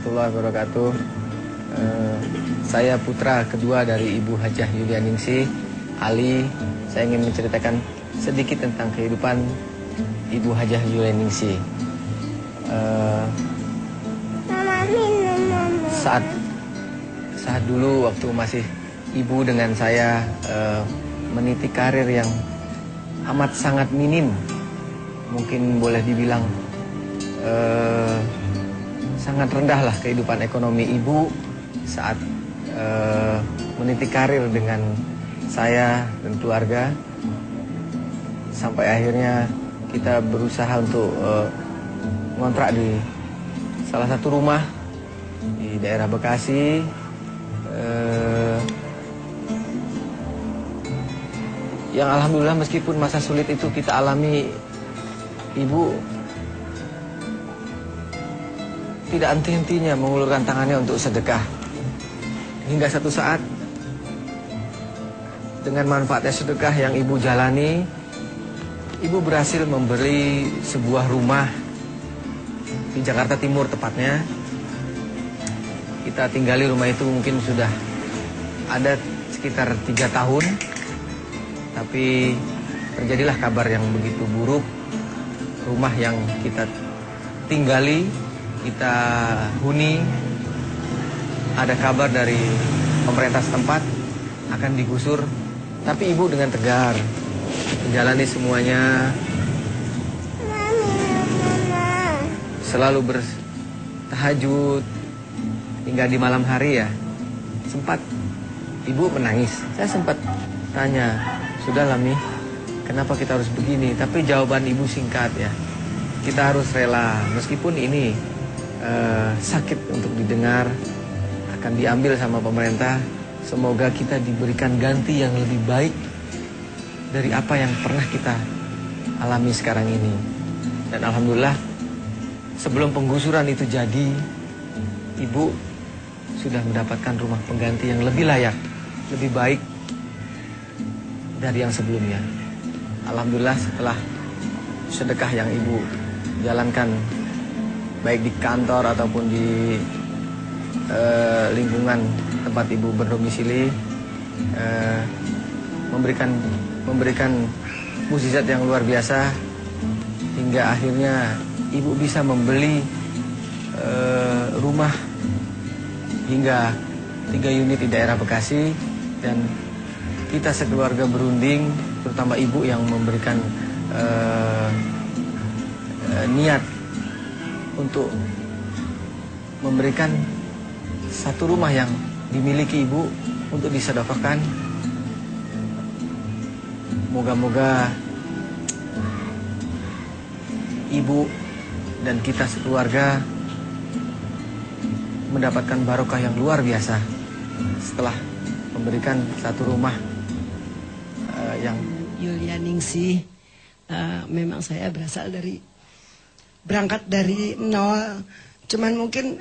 warahmatullahi wabarakatuh. Saya putra kedua dari Ibu Hajah Yulianingsih, Ali. Saya ingin menceritakan sedikit tentang kehidupan Ibu Hajah Yulianingsih. Saat dulu waktu masih ibu dengan saya meniti karir yang amat sangat minim, mungkin boleh dibilang sangat rendah lah kehidupan ekonomi ibu saat meniti karir dengan saya dan keluarga, sampai akhirnya kita berusaha untuk ngontrak di salah satu rumah di daerah Bekasi. Yang alhamdulillah meskipun masa sulit itu kita alami, ibu tidak henti-hentinya mengulurkan tangannya untuk sedekah. Hingga satu saat, dengan manfaatnya sedekah yang ibu jalani, ibu berhasil membeli sebuah rumah di Jakarta Timur tepatnya. Kita tinggali rumah itu mungkin sudah ada sekitar 3 tahun. Tapi terjadilah kabar yang begitu buruk. Rumah yang kita tinggali, kita huni, ada kabar dari pemerintah setempat akan digusur. Tapi ibu dengan tegar menjalani semuanya, selalu bertahajud hingga di malam hari ya. Sempat ibu menangis. Saya sempat tanya, "Sudahlah Mi, kenapa kita harus begini?" Tapi jawaban ibu singkat ya, kita harus rela. Meskipun ini sakit untuk didengar, akan diambil sama pemerintah. Semoga kita diberikan ganti yang lebih baik dari apa yang pernah kita alami sekarang ini. Dan alhamdulillah, sebelum penggusuran itu jadi, ibu sudah mendapatkan rumah pengganti yang lebih layak, lebih baik dari yang sebelumnya. Alhamdulillah, setelah sedekah yang ibu jalankan baik di kantor ataupun di lingkungan tempat ibu berdomisili, memberikan mukjizat yang luar biasa, hingga akhirnya ibu bisa membeli rumah hingga 3 unit di daerah Bekasi. Dan kita sekeluarga berunding, terutama ibu yang memberikan niat untuk memberikan satu rumah yang dimiliki ibu untuk disedekahkan. Moga-moga ibu dan kita sekeluarga mendapatkan barokah yang luar biasa setelah memberikan satu rumah yang Yulianingsih. Memang saya berangkat dari nol. Cuman mungkin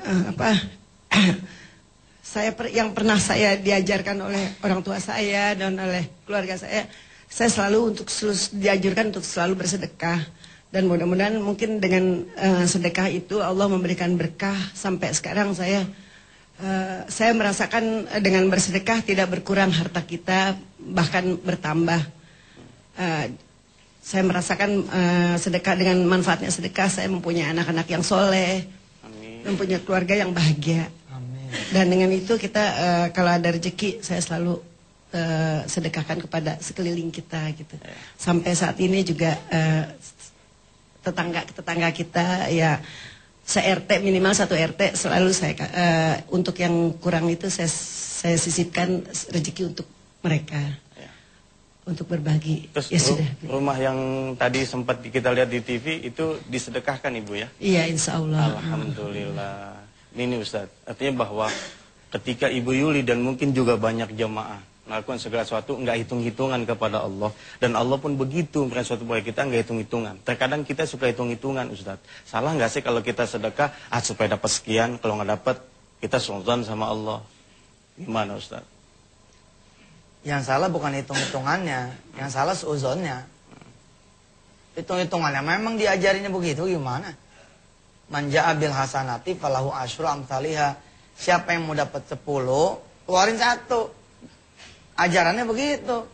yang pernah saya diajarkan oleh orang tua saya dan oleh keluarga saya selalu dianjurkan untuk selalu bersedekah. Dan mudah-mudahan mungkin dengan sedekah itu Allah memberikan berkah. Sampai sekarang saya merasakan dengan bersedekah tidak berkurang harta kita, bahkan bertambah. Saya merasakan sedekah, dengan manfaatnya sedekah saya mempunyai anak-anak yang soleh, mempunyai keluarga yang bahagia. Amin. Dan dengan itu kita kalau ada rezeki saya selalu sedekahkan kepada sekeliling kita gitu. Sampai saat ini juga tetangga kita ya, se-RT minimal 1 RT selalu saya untuk yang kurang itu saya sisipkan rezeki untuk mereka. Untuk berbagi. Terus ya sudah. Rumah yang tadi sempat kita lihat di TV itu disedekahkan ibu ya? Iya, insya Allah. Alhamdulillah. Ini Ustadz, artinya bahwa ketika Ibu Yuli dan mungkin juga banyak jemaah melakukan segala sesuatu nggak hitung-hitungan kepada Allah, dan Allah pun begitu memberikan sesuatu buat kita nggak hitung-hitungan. Terkadang kita suka hitung-hitungan Ustadz. Salah nggak sih kalau kita sedekah supaya dapat sekian, kalau nggak dapat kita suudzon sama Allah? Gimana Ustadz? Yang salah bukan hitung-hitungannya, yang salah seuzonnya. Hitung-hitungannya memang diajarinya begitu, gimana? Manja bil hasanati falahu asyru amsalihha. Siapa yang mau dapat 10, keluarin 1. Ajarannya begitu.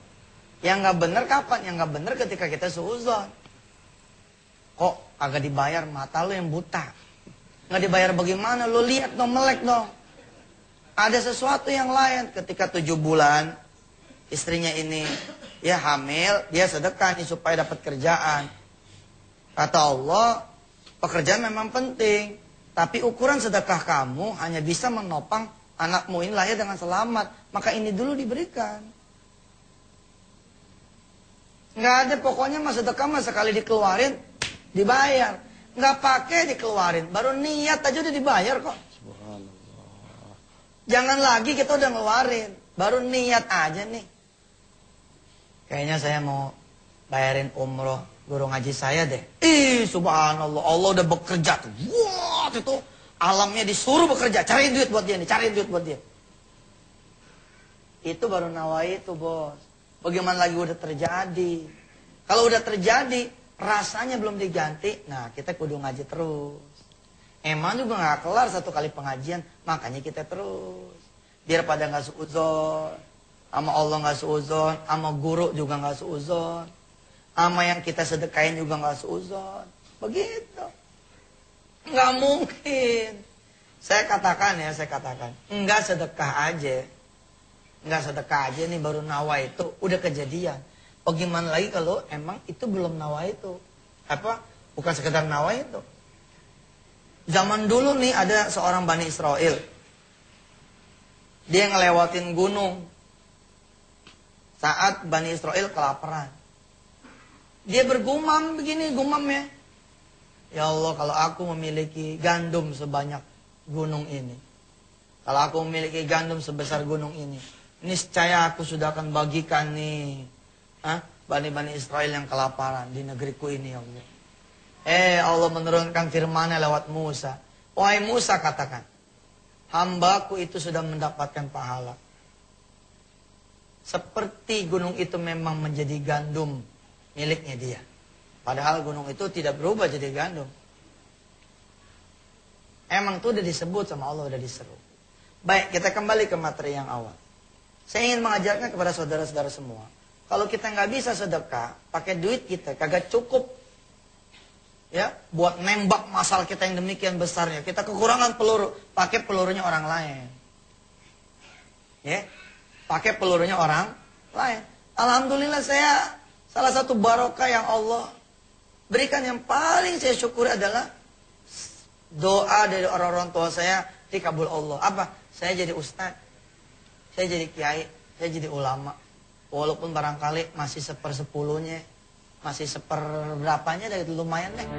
Yang nggak benar kapan? Yang nggak benar ketika kita suudzon. Kok agak dibayar, mata lu yang buta. Nggak dibayar bagaimana? Lu lihat dong, melek dong. Ada sesuatu yang lain. Ketika 7 bulan, istrinya ini ya hamil, dia sedekah nih supaya dapat kerjaan. Kata Allah, pekerjaan memang penting, tapi ukuran sedekah kamu hanya bisa menopang anakmu ini lahir dengan selamat. Maka ini dulu diberikan. Nggak ada pokoknya mas sedekah mas sekali dikeluarin, dibayar. Nggak pakai dikeluarin, baru niat aja udah dibayar kok. Subhanallah. Jangan lagi kita udah ngeluarin, baru niat aja nih. Kayaknya saya mau bayarin umroh guru ngaji saya deh. Ih, subhanallah, Allah udah bekerja tuh. Wah, itu alamnya disuruh bekerja. Cariin duit buat dia nih, cariin duit buat dia. Itu baru nawai itu, bos. Bagaimana lagi udah terjadi? Kalau udah terjadi, rasanya belum diganti. Nah, kita kudu ngaji terus. Emang juga gak kelar 1 kali pengajian, makanya kita terus. Biar pada gak suudzon. Sama Allah gak suudzon, sama guru juga gak suudzon. Sama yang kita sedekain juga gak suudzon. Begitu. Nggak mungkin. Saya katakan, enggak sedekah aja. Enggak sedekah aja nih baru nawa itu udah kejadian. Bagaimana lagi kalau emang itu belum nawa itu? Apa? Bukan sekedar nawa itu. Zaman dulu nih ada seorang Bani Israel. Dia ngelewatin gunung. Saat Bani Israel kelaparan. Dia bergumam begini gumamnya. Ya Allah, kalau aku memiliki gandum sebanyak gunung ini. Kalau aku memiliki gandum sebesar gunung ini. Niscaya aku sudah akan bagikan nih. Bani-Bani Israel yang kelaparan di negeriku ini ya Allah. Allah menurunkan firman-Nya lewat Musa. Wahai Musa, katakan. Hambaku itu sudah mendapatkan pahala. Seperti gunung itu memang menjadi gandum miliknya dia. Padahal gunung itu tidak berubah jadi gandum. Emang itu udah disebut sama Allah, udah diseru. Baik, kita kembali ke materi yang awal. Saya ingin mengajarkan kepada saudara-saudara semua. Kalau kita nggak bisa sedekah, pakai duit kita kagak cukup. Ya, buat nembak masal kita yang demikian besarnya. Kita kekurangan peluru, pakai pelurunya orang lain. Ya, pakai pelurunya orang lain. Alhamdulillah saya salah satu barokah yang Allah berikan yang paling saya syukuri adalah doa dari orang-orang tua saya dikabul Allah. Apa? Saya jadi ustaz, saya jadi kiai, saya jadi ulama. Walaupun barangkali masih 1/10-nya, masih 1/berapanya dari lumayan deh.